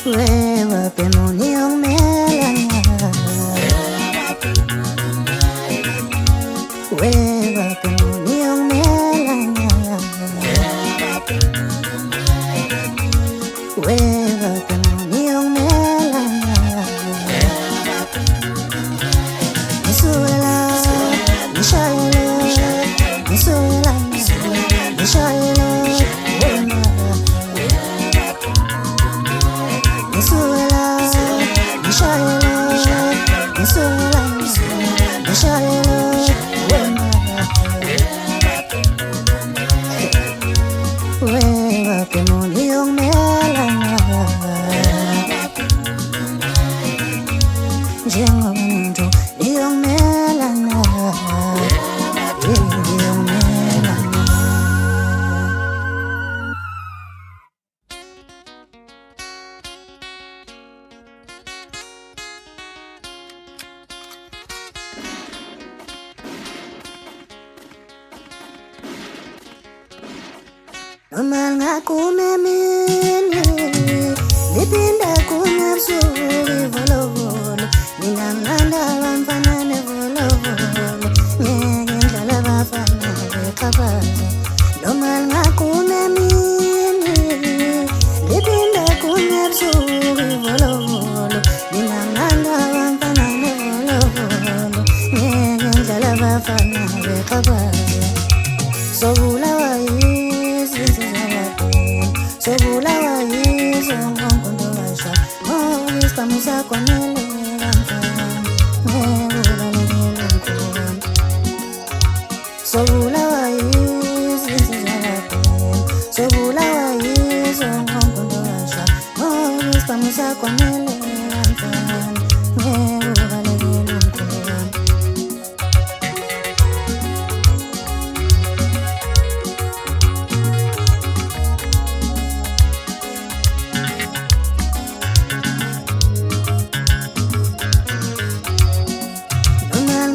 Wewe pemoni umelala, wewe pemoni umelala, wewe pemoni umelala. Nisuela, nishaela, nisuela, nishaela, wema. Nisuela, nishaela, nisuela, nishaela, wema. Wewe pemoni umelala, njengoba umuntu umelala, umelala. Noma ngakumemini, lipinda kunebusuku volovolo, mina ngandaba mfana nevolovolo, ngeke ngihlala bafana bexhaphaza. Noma ngakumemini, lipinda kunebusuku volovolo, mina ngandaba mfana nevolovolo, ngeke ngihlala bafana bexhaphaza. Sobulawa sobulawa yizo ngongondo basha isikamusa kwanele kamfana ngebulalele nkulu. Sobulawa sobulawa yizo ngongondo basha isikamusa kwanele kamfana ngebulalele nkulu. Noma